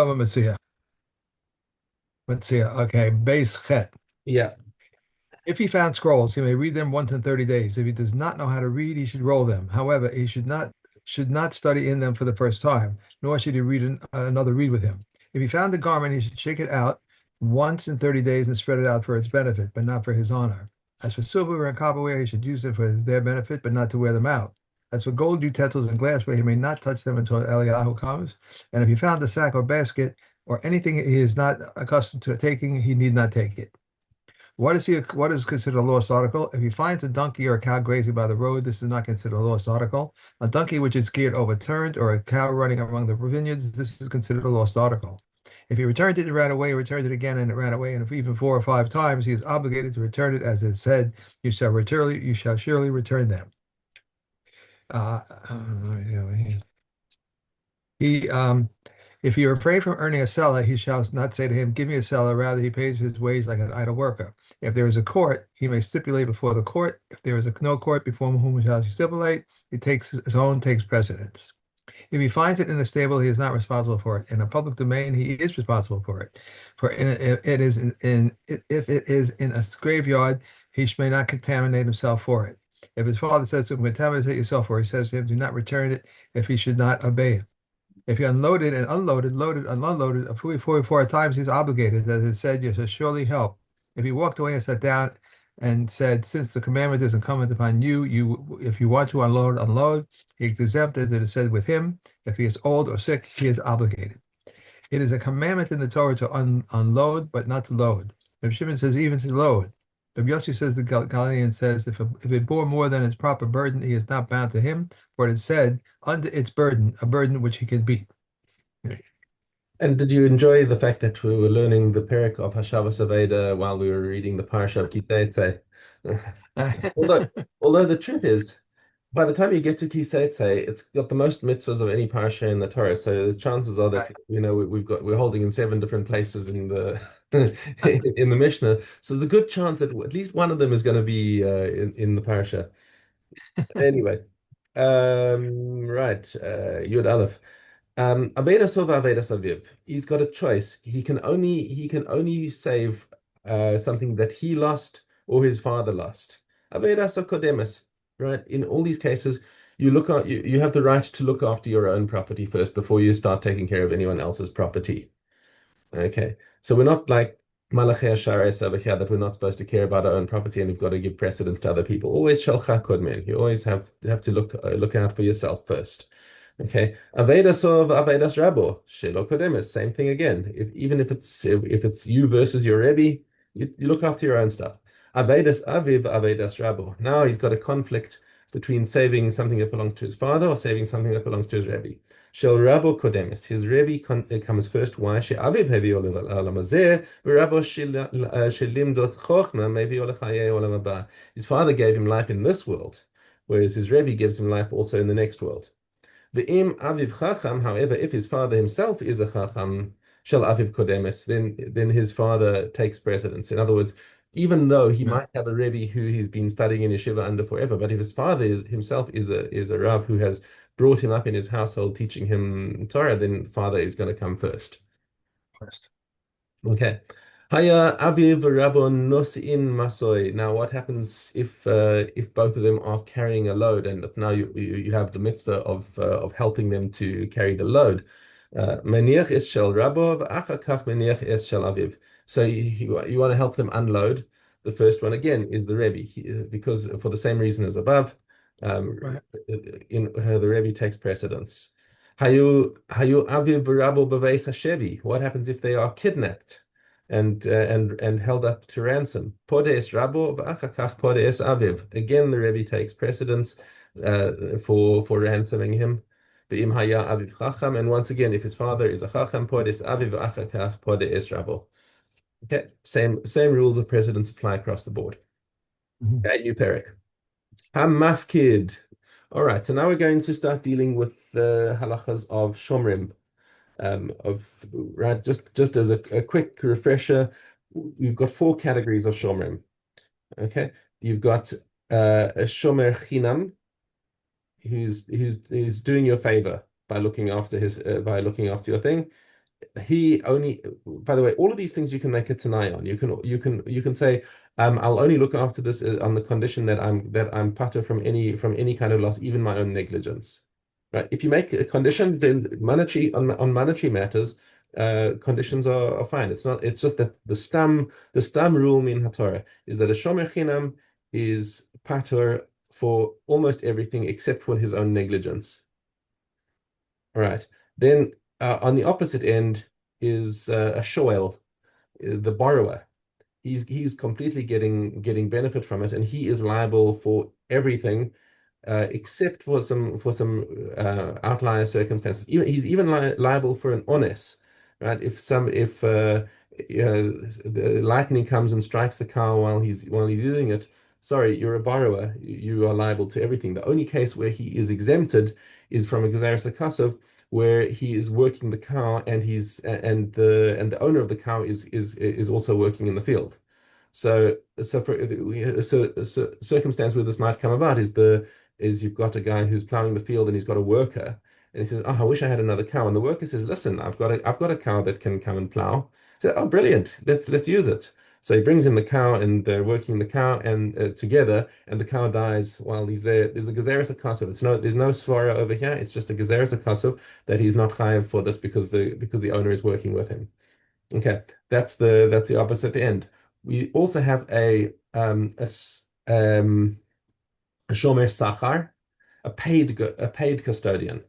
Bava Metzia. Metzia. Okay. Base Chet. Yeah. If he found scrolls, he may read them once in 30 days. If he does not know how to read, he should roll them. However, he should not study in them for the first time, nor should he read another read with him. If he found a garment, he should shake it out once in 30 days and spread it out for its benefit, but not for his honor. As for silverware and copperware, he should use them for their benefit, but not to wear them out. As for gold utensils and glassware, he may not touch them until Eliyahu comes. And if he found a sack or basket or anything he is not accustomed to taking, he need not take it. What is considered a lost article? If he finds a donkey or a cow grazing by the road, this is not considered a lost article. A donkey which is geared overturned or a cow running among the vineyards, this is considered a lost article. If he returned it and ran away, returned it again and it ran away, and if even 4 or 5 times, he is obligated to return it, as it said, you shall surely return them. Uh, he If you refrain from earning a seller, he shall not say to him, "Give me a seller." Rather, he pays his wage like an idle worker. If there is a court, he may stipulate before the court. If there is no court before whom he shall stipulate, he takes his own takes precedence. If he finds it in a stable, he is not responsible for it. In a public domain, he is responsible for it. For it is if it is in a graveyard, he may not contaminate himself for it. If his father says to him, "Contaminate yourself," or he says to him, "Do not return it," if he should not obey it. If you unloaded and unloaded, loaded and unloaded 4 times, he's obligated. As it said, you shall surely help. If he walked away and sat down and said, "Since the commandment is incumbent upon you, if you want to unload, unload," he is exempt, as it is said with him. If he is old or sick, he is obligated. It is a commandment in the Torah to unload, but not to load. If Shimon says even to load. If Yossi says the Galilean says, if it bore more than its proper burden, he is not bound to him, for it is said, under its burden, a burden which he can beat. And did you enjoy the fact that we were learning the Perek of Hashavas Aveda while we were reading the Parsha of Kitetze? Although, although the truth is, by the time you get to Kitetze, it's got the most mitzvahs of any Parsha in the Torah. So the chances are that Right. we're holding in 7 different places in the in the Mishnah. So there's a good chance that at least one of them is going to be in the Parsha. Anyway, right, Yud Aleph. Aveda Sova Aveda Saviv. He's got a choice. He can only save something that he lost or his father lost. Aveda Sokodemus. Right. In all these cases, you have the right to look after your own property first before you start taking care of anyone else's property. Okay. So we're not like Malachi Asharis over here that we're not supposed to care about our own property and we've got to give precedence to other people. Always shalcha kodmen. You always have to look out for yourself first. Okay. Avedas of Avedas Rabo, Shelo Kodemis, same thing again. If it's you versus your Rebbe, you look after your own stuff. Avedas Aviv, Avedas Rabo. Now he's got a conflict between saving something that belongs to his father or saving something that belongs to his Rebbe. Shel Rabo Kodemis. His Rebbe comes first. Why? She Aviv hevi olam hazeh, v'Rabo shelimdot chochma mevi olachaye olam haba. His father gave him life in this world, whereas his Rebbe gives him life also in the next world. Ve'im aviv chacham, however, if his father himself is a chacham, shel aviv kodemis, then his father takes precedence. In other words, even though he Right. might have a rebbe who he's been studying in yeshiva under forever, but if his father himself is a rav who has brought him up in his household, teaching him Torah, then father is going to come first. First. Okay. Haya Aviv Rabon Nosin Masoy. Now, what happens if both of them are carrying a load, and now you have the mitzvah of helping them to carry the load? Meniach es shel Rabov, achar kach meniach es shel Aviv. So you want to help them unload. The first one again is the Rebbe, because for the same reason as above, Right. the Rebbe takes precedence. Hayu aviv v'rabo b'veis hashevi. What happens if they are kidnapped and held up to ransom? Podes rabo v'achakach podes aviv. Again, the Rebbe takes precedence for ransoming him. V'im haya aviv chacham. And once again, if his father is a chacham, podes aviv v'achakach podes rabo. Okay, same rules of precedence apply across the board. Mhm. Okay, new parak. Hamafkid. All right, so now we're going to start dealing with the halachas of Shomrim. Right, just as a quick refresher, we've got 4 categories of Shomrim. Okay, you've got a Shomer Chinam, who's doing you a favor by looking after your thing. he only, by the way, all of these things you can make a tanai on. You can say, I'll only look after this on the condition that I'm patur from any kind of loss, even my own negligence. Right? If you make a condition, then monetary on monetary matters, conditions are fine. It's not. It's just that the stam rule in Hatorah is that a shomer chinam is patur for almost everything except for his own negligence. All right. Then on the opposite end is a shoel, the borrower. He's completely getting benefit from it, and he is liable for everything except for some outlier circumstances. He's even liable for an onus, right? If the lightning comes and strikes the cow while he's using it, sorry, you're a borrower. You are liable to everything. The only case where he is exempted is from a gezeres hakasov, where he is working the cow and the owner of the cow is also working in the field. So circumstance where this might come about is you've got a guy who's plowing the field and he's got a worker and he says, "Oh, I wish I had another cow." And the worker says, "Listen, I've got a cow that can come and plow." So, "Oh, brilliant! Let's use it." So he brings in the cow and they're working the cow and together, and the cow dies while he's there. There's a gezeres hakasov. There's no svara over here. It's just a gezeres hakasov that he's not chayav for this because the owner is working with him. Okay, that's the opposite end. We also have a shomer sachar, a paid custodian.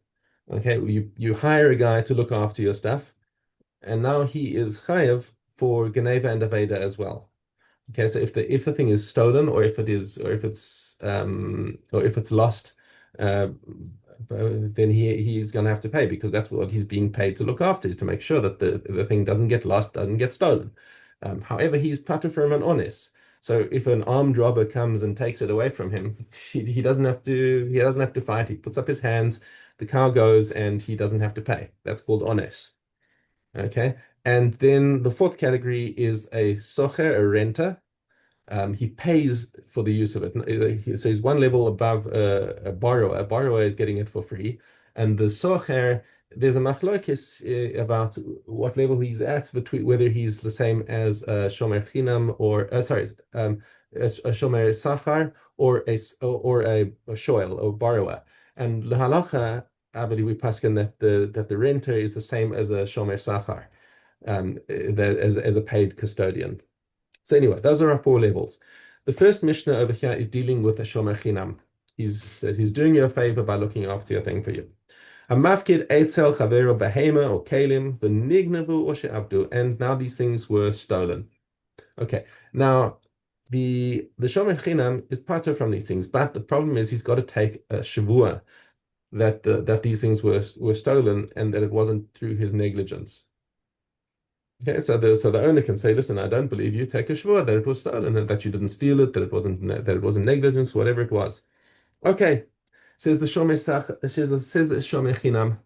Okay, you hire a guy to look after your stuff, and now he is chayav for geneva and aveda as well. Okay, so if the thing is stolen or if it's lost, uh, then he's going to have to pay because that's what he's being paid to look after is to make sure that the thing doesn't get lost, doesn't get stolen. However, he's patur from an honest. So if an armed robber comes and takes it away from him, he doesn't have to fight. He puts up his hands, the cow goes, and he doesn't have to pay. That's called honest. Okay. And then the fourth category is a socher, a renter. He pays for the use of it. So he's one level above a borrower. A borrower is getting it for free. And the socher, there's a machlokes about what level he's at, between whether he's the same as a shomer chinam or a shomer sachar or a shoel or borrower. And lahalacha, abadi we paskin that the renter is the same as a shomer sachar, as a paid custodian. So anyway, those are our four levels. The first Mishnah over here is dealing with a shomer chinam. He's doing you a favor by looking after your thing for you. Hamafkid eitzel chavero behema or kalim benignavu or she'avdu. And now these things were stolen. Okay, now the shomer chinam is patur from these things, but the problem is he's got to take a shavua that these things were stolen and that it wasn't through his negligence. Okay, so the owner can say, "Listen, I don't believe you. Take a shvur that it was stolen and that you didn't steal it, that it wasn't negligence, whatever it was." Okay, says the shomer sach, says the shomer chinam.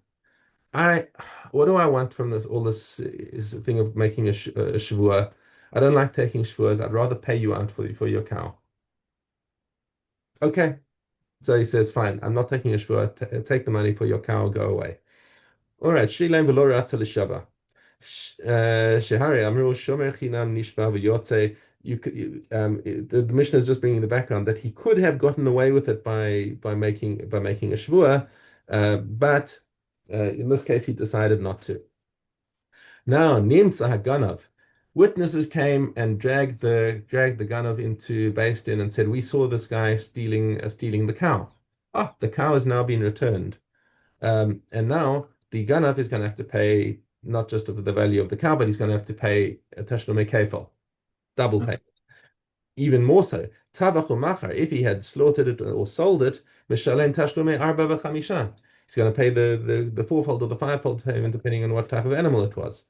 I what do I want from this all this is a thing of making a shvur? I don't like taking shvurs. I'd rather pay you out for your cow. Okay, so he says, "Fine, I'm not taking a shvur. Take the money for your cow. Go away." All right, shlilein v'lo ratza l'shava. Shehari Amru Shomer Chinam Nishba V'Yotze. The Mishnah is just bringing the background that he could have gotten away with it by making a shvua, but in this case he decided not to. Now Nimtza Haganav. Witnesses came and dragged the Ganav into Beis Din and said, "We saw this guy stealing the cow. Ah, the cow has now been returned." And now the Ganav is going to have to pay not just of the value of the cow, but he's going to have to pay a tashlumei kefil, double payment. Even more so, tavach machar, if he had slaughtered it or sold it, mishalem tashlumei arba v'chamisha. He's going to pay the fourfold or the fivefold payment depending on what type of animal it was.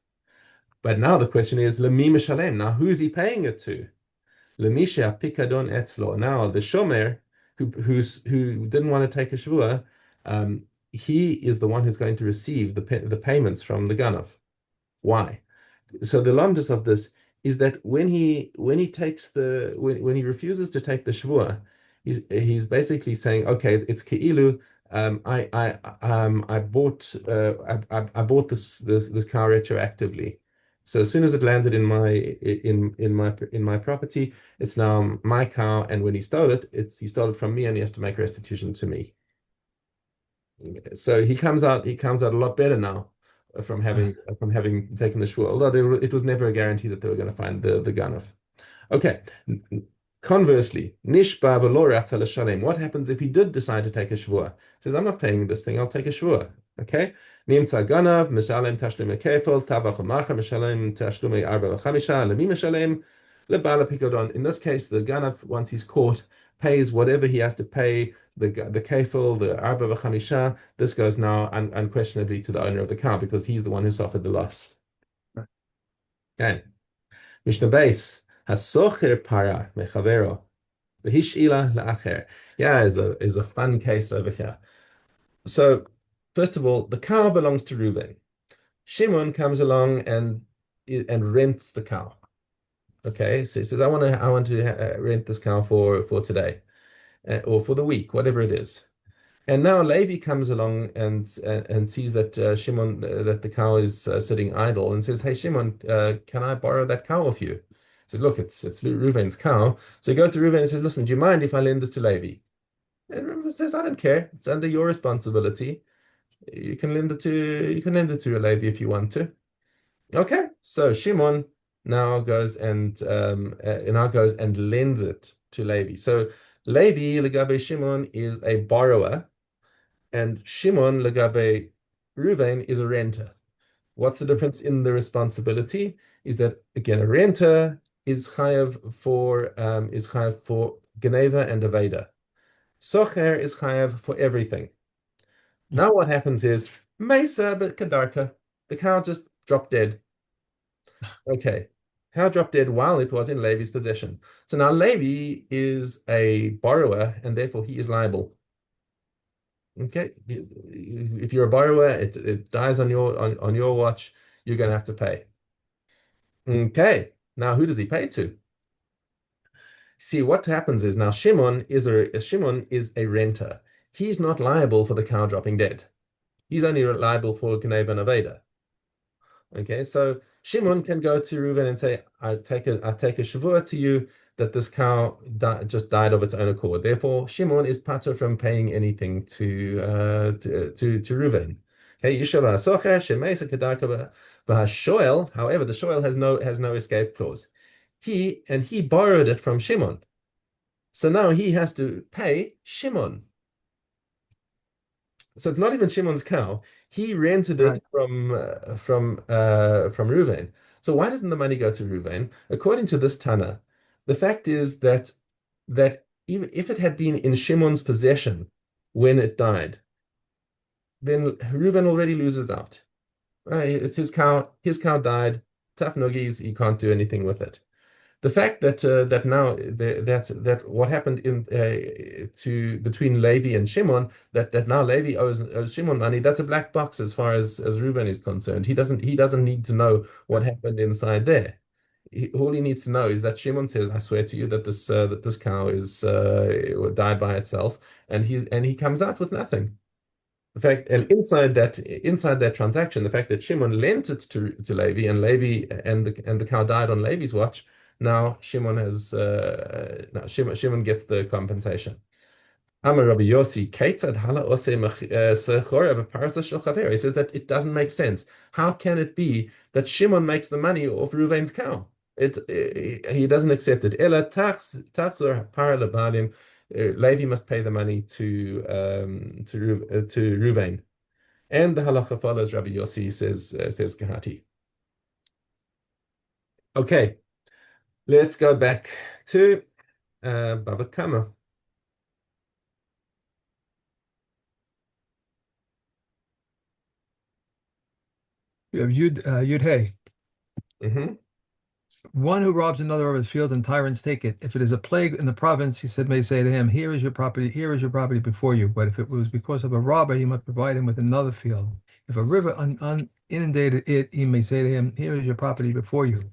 But now the question is, lemi mishalem. Now who's he paying it to? Lemisha pikadon etzlo. Now the shomer who didn't want to take a shvua, he is the one who's going to receive the payments from the ganav. Why? So the lamdas of this is that when he refuses to take the shvua, he's basically saying, okay, it's keilu, I bought this car retroactively. So as soon as it landed in my property, it's now my car. And when he stole it, he stole it from me, and he has to make restitution to me. So he comes out a lot better now from having taken the shvur. Although it was never a guarantee that they were going to find the gun. Okay. Conversely, nishba v'lo ratza l'shalem. What happens if he did decide to take a shvur? He says, I'm not paying this thing, I'll take a shvur. Okay? Nimtza ganav, mishalem tashlum kefil, tavach u'macha, mishalem tashlum arba v'chamisha, lemi mishalem, lebala pikodon. In this case, the ganav, once he's caught, pays whatever he has to pay, the kefil, the arba v'chamisha. This goes now unquestionably to the owner of the car because he's the one who suffered the loss. Okay. Mishnah base. Hasocher para mechavero, v'hish'ila la'acher. Yeah, is a fun case over here. So, first of all, the cow belongs to Reuven. Shimon comes along and rents the cow. Okay, so he says, I want to rent this cow for today, or for the week, whatever it is. And now Levi comes along and sees that Shimon that the cow is sitting idle and says, "Hey Shimon, can I borrow that cow off you?" He says, "Look, it's Reuven's cow." So he goes to Reuven and says, "Listen, do you mind if I lend this to Levi?" And Reuven says, "I don't care. It's under your responsibility. You can lend it to Levi if you want to." Okay, so Shimon now goes and lends it to Levi. So Levi legabe Shimon is a borrower, and Shimon legabe Reuven is a renter. What's the difference in the responsibility? Is that again a renter is chayav for geneva and aveda. Socher is chayav for everything. Now what happens is Mesa but Kadarka, the cow just dropped dead. Okay. Cow dropped dead while it was in Levi's possession. So now Levi is a borrower and therefore he is liable. Okay. If you're a borrower, it dies on your watch, you're gonna have to pay. Okay. Now who does he pay to? See, what happens is now Shimon is a renter. He's not liable for the cow dropping dead. He's only liable for Geneva and Aveda. Okay, so Shimon can go to Reuven and say, I take a shavua to you that this cow just died of its own accord. Therefore, Shimon is patur from paying anything to Reuven. Okay, Yishav Socher Shemeisa Kedaka Shoel. However, the Shoel has no escape clause. He borrowed it from Shimon, so now he has to pay Shimon. So it's not even Shimon's cow. He rented it Right. from Reuven. So why doesn't the money go to Reuven? According to this Tana, the fact is that even if it had been in Shimon's possession when it died, then Reuven already loses out. Right? It's his cow. His cow died. Tough noogies. He can't do anything with it. The fact that now that what happened between Levi and Shimon, that now Levi owes Shimon money, that's a black box as far as Reuven is concerned. He doesn't need to know what happened inside there. All he needs to know is that Shimon says, "I swear to you that this cow is died by itself," and he comes out with nothing. The fact, and inside that transaction, the fact that Shimon lent it to Levi, and Levi and the cow died on Levi's watch. Now Shimon gets the compensation. Amar Rabbi Yossi, Keitzad hala ose sechora b'parsa shel chaver. He says that it doesn't make sense. How can it be that Shimon makes the money off Reuven's cow? He doesn't accept it. Ela tachzor par lebalim. Levi must pay the money to Reuven. And the halacha follows Rabbi Yossi says Gehati. Okay, let's go back to Bava Kama. You have Yud Hey. Hmm. One who robs another of his field and tyrants take it. If it is a plague in the province, he said, may say to him, here is your property before you. But if it was because of a robber, he must provide him with another field. If a river inundated it, he may say to him, here is your property before you.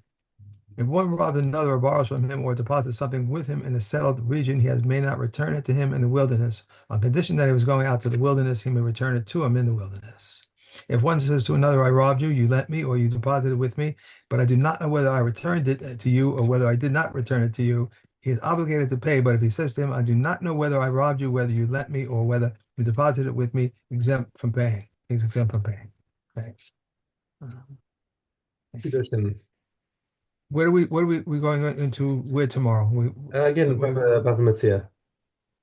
If one robs another or borrows from him or deposits something with him in a settled region, may not return it to him in the wilderness. On condition that he was going out to the wilderness, he may return it to him in the wilderness. If one says to another, I robbed you, you lent me, or you deposited with me, but I do not know whether I returned it to you or whether I did not return it to you, he is obligated to pay. But if he says to him, I do not know whether I robbed you, whether you lent me, or whether you deposited it with me, exempt from paying. He's exempt from paying. Okay. Um, Kiddushin. we going into where tomorrow? Again, Bava Metzia.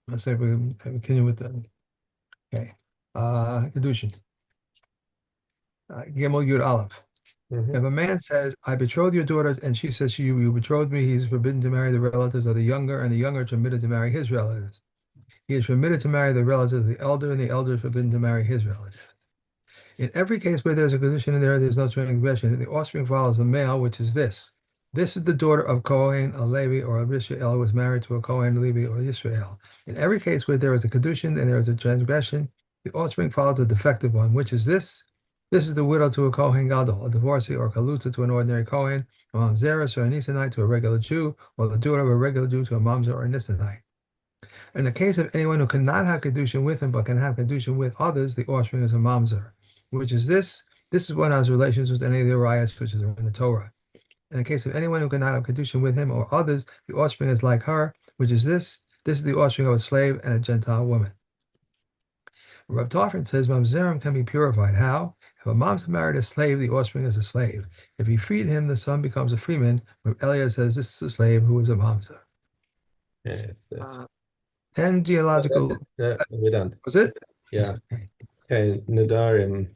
Let's say we continue with that. Okay. Kedushin. Gimel Yud Aleph. Hmm. If a man says, I betrothed your daughter, and she says to you, you betrothed me, he is forbidden to marry the relatives of the younger, and the younger is permitted to marry his relatives. He is permitted to marry the relatives of the elder, and the elder is forbidden to marry his relatives. In every case where there's a condition in there, there's no transgression, and the offspring follows the male, which is this. This is the daughter of Cohen, a Levi, or of Israel, who was married to a Cohen, Levi, or Israel. In every case where there is a condition and there is a transgression, the offspring follows the defective one, which is this. This is the widow to a Kohen Gadol, a divorcee or kaluta to an ordinary Kohen, a mamzeres or a Nisanite to a regular Jew, or the daughter of a regular Jew to a mamzer or a Nisanite. In the case of anyone who cannot have kedushin with him but can have kedushin with others, the offspring is a mamzer, which is this. This is one who has relations with any of the Uriahs which is in the Torah. In the case of anyone who cannot have kedushin with him or others, the offspring is like her, which is this. This is the offspring of a slave and a Gentile woman. Rav Tarfon says mamzerim can be purified. How? If a mom's married a slave, the offspring is a slave. If he freed him, the son becomes a freeman. Rav Eliah says this is a slave who is a mamzer. Yeah, that's, 10 that's geological. it. Yeah, we're done. Was it? Yeah. Okay, Nadarim.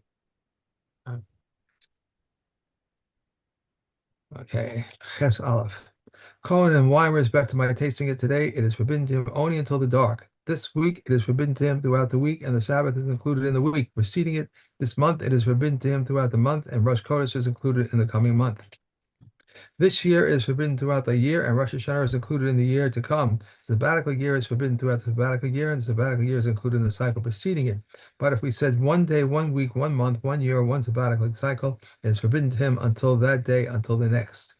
Okay. Ches Aleph. Cohen and wine respect to my tasting it today. It is forbidden to him only until the dark. This week it is forbidden to him throughout the week, and the Sabbath is included in the week preceding it. This month it is forbidden to him throughout the month, and Rosh Chodesh is included in the coming month. This year is forbidden throughout the year, and Rosh Hashanah is included in the year to come. The sabbatical year is forbidden throughout the sabbatical year, and the sabbatical year is included in the cycle preceding it. But if we said one day, 1 week, 1 month, 1 year, one sabbatical cycle, it is forbidden to him until that day, until the next.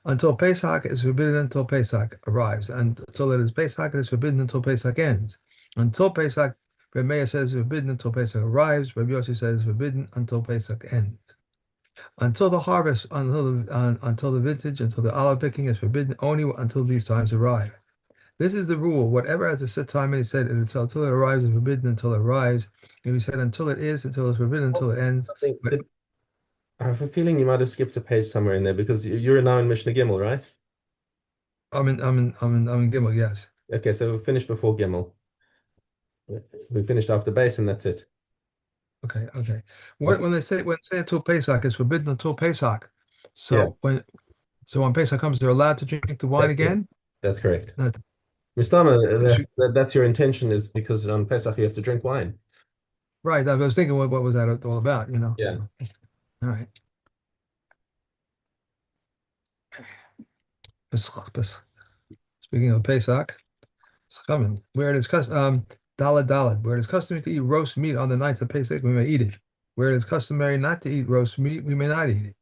Until Pesach is forbidden until Pesach arrives. And until it is Pesach, it is forbidden until Pesach ends. Until Pesach, Rabbi Meir says it's forbidden until Pesach arrives. Rabbi Yossi says it's forbidden until Pesach ends. Until the harvest, until the vintage, until the olive picking is forbidden only until these times arrive. This is the rule. Whatever has a set time, and he said until it arrives is forbidden until it arrives. If he said until it is, until it's forbidden until it ends. I think But I have a feeling you might have skipped a page somewhere in there because you're now in Mishnah Gimel, right? I'm in Gimel, yes. Okay, so we finished before Gimel. We finished after base, and that's it. Okay, okay. Okay. When they say until Pesach, it's forbidden until Pesach. Yeah, So when Pesach comes, they're allowed to drink the wine that's correct. again. That's correct. No, Mistama, shoot. that's your intention is because on Pesach you have to drink wine. Right. I was thinking, what was that all about? Yeah. All right. Speaking of Pesach, it's coming. Where it is dalad, where it is customary to eat roast meat on the nights of Pesach, we may eat it. Where it is customary not to eat roast meat, we may not eat it.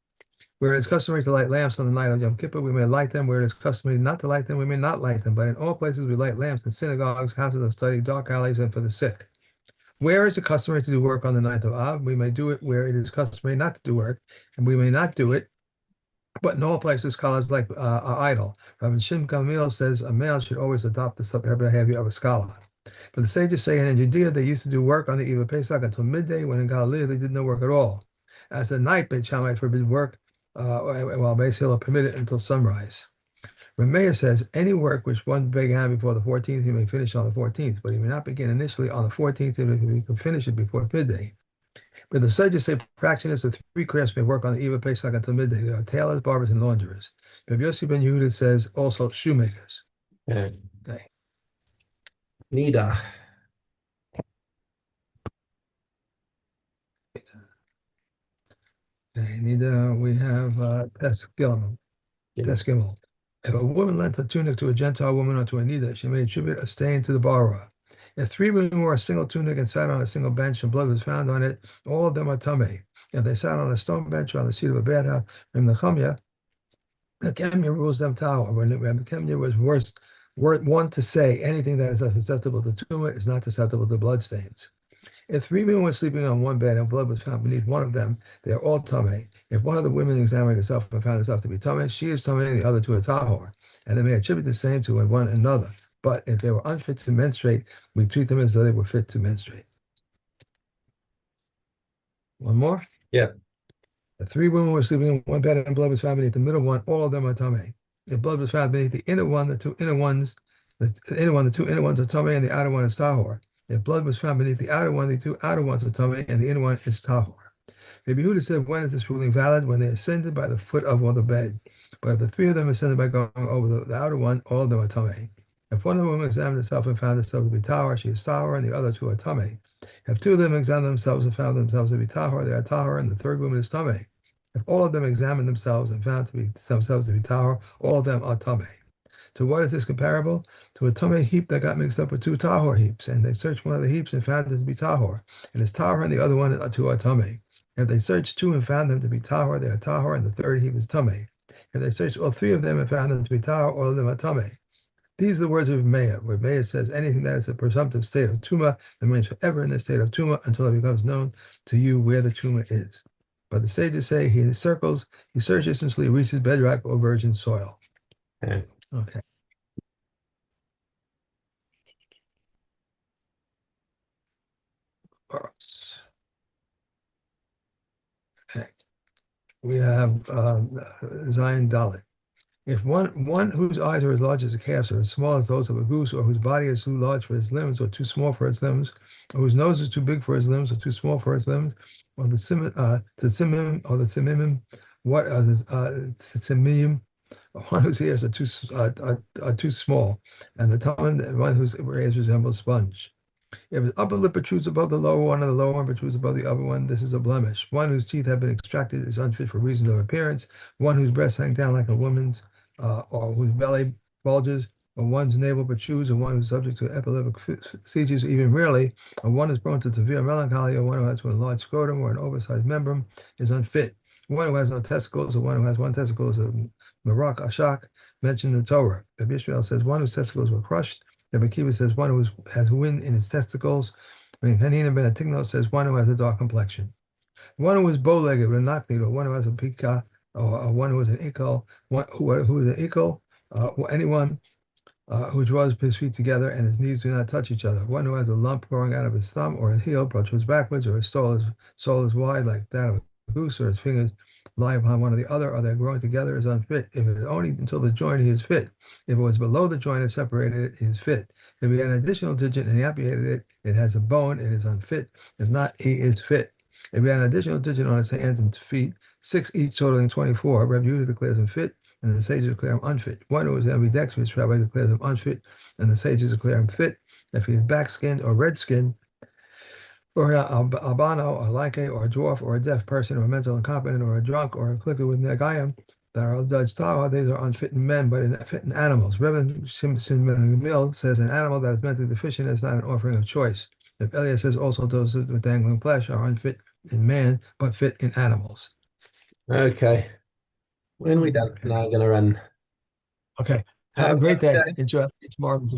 Where it is customary to light lamps on the night of Yom Kippur, we may light them. Where it is customary not to light them, we may not light them. But in all places, we light lamps in synagogues, houses of study, dark alleys, and for the sick. Where is it customary to do work on the ninth of Av? We may do it where it is customary not to do work, and we may not do it. But in all places, scholars are idle. Rabbi Shimon Gamliel says a male should always adopt the behavior of a scholar. But the sages say in Judea they used to do work on the eve of Pesach until midday, when in Galilee they did no work at all. As the night, Beit Shammai forbid work, while Beis Hillel permitted until sunrise. Metzia says any work which one began before the 14th, he may finish on the 14th, but he may not begin initially on the 14th if he can finish it before midday. But the sages say practitioners of three crafts may work on the eve of Pesach until midday. There are tailors, barbers, and launderers. Rabbi Yossi ben Yehuda says also shoemakers. Yeah. Okay. Nida. Okay. We have Tes Gimel. Gimel. Tes Gimel. If a woman lent a tunic to a Gentile woman or to a Nida, she may attribute a stain to the borrower. If three women wore a single tunic and sat on a single bench and blood was found on it, all of them are tamei. If they sat on a stone bench or on the seat of a bathhouse, from the chamya, The Kemya rules them tower. When the Kemya was one to say anything that is not susceptible to tumor is not susceptible to bloodstains. If three women were sleeping on one bed and blood was found beneath one of them, they are all tamei. If one of the women examined herself and found herself to be tamei, she is tamei and the other two are tahor. And they may attribute the same to one another. But if they were unfit to menstruate, we treat them as though they were fit to menstruate. One more. Yeah. The three women were sleeping in one bed and blood was found beneath the middle one, all of them are tamei. If blood was found beneath the inner one, the two inner ones, the two inner ones are tamei and the outer one is tahor. If blood was found beneath the outer one, the two outer ones are tamei and the inner one is tahor. Rabbi Yehuda said, when is this ruling valid? When they ascended by the foot of the bed. But if the three of them ascended by going over the outer one, all of them are tamei. If one of the women examined herself and found herself to be tahor, she is tahor, and the other two are tamei. If two of them examined themselves and found themselves to be tahor, they are tahor, and the third woman is tamei. If all of them examined themselves and found themselves to be tahor, all of them are tamei. To what is this comparable? To a tamei heap that got mixed up with two tahor heaps, and they searched one of the heaps and found it to be tahor, and it's tahor, and the other one two are tamei. If they searched two and found them to be tahor, they are tahor, and the third heap is tamei. If they searched all three of them and found them to be tahor, all of them are tamei. These are the words of Meah, where Meah says anything that is a presumptive state of tumah remains forever in the state of tumah until it becomes known to you where the tumah is. But the sages say he circles, he searches until he reaches bedrock or virgin soil. Okay. Okay. Okay. We have Zion Dalit. If one whose eyes are as large as a calf's or as small as those of a goose, or whose body is too large for his limbs or too small for his limbs, or whose nose is too big for his limbs or too small for his limbs, or the simim or the simimim, what are the simim, one whose ears are too small, and the tongue, one whose ears resemble sponge. If his upper lip protrudes above the lower one, and the lower one protrudes above the upper one, this is a blemish. One whose teeth have been extracted is unfit for reasons of appearance. One whose breasts hang down like a woman's, or whose belly bulges, or one's navel protrudes, or one who's subject to epileptic seizures, even rarely, or one who's prone to severe melancholy, or one who has a large scrotum or an oversized membrum is unfit. One who has no testicles, or one who has one testicle is a Marak Ashak, mentioned in the Torah. Rabbi Israel says one whose testicles were crushed. Rabbi Kiva says one who has wind in his testicles. Hanina ben Atigno says one who has a dark complexion. One who is bow-legged or knock-kneed, or one who has a pika, or one who is an ikal, one who is an ikal, anyone who draws his feet together and his knees do not touch each other. One who has a lump growing out of his thumb or his heel protrudes backwards, or his sole is wide like that of a goose, or his fingers lie upon one or the other, or they're growing together is unfit. If it is only until the joint, he is fit. If it was below the joint and separated it, he is fit. If he had an additional digit and he amputated it, it has a bone, it is unfit. If not, he is fit. If he had an additional digit on his hands and feet, 6 each totaling 24, Rabbi Yehuda declares him fit, and the sages declare him unfit. One who is ambidextrous, Rabbi declares him unfit, and the sages declare him fit. If he is back-skinned or red-skinned, or albino, or like or a dwarf, or a deaf person, or mental incompetent, or a drunk, or afflicted with negayim, that are judged tawa, these are unfit in men, but fit in animals. Reverend Shimon Mill says an animal that is mentally deficient is not an offering of choice. If Elias says also those with dangling flesh are unfit in man, but fit in animals. Okay. When we done? Okay. Now I'm gonna run. Okay. Have Have a a great lovely day. day. Enjoy. It's tomorrow.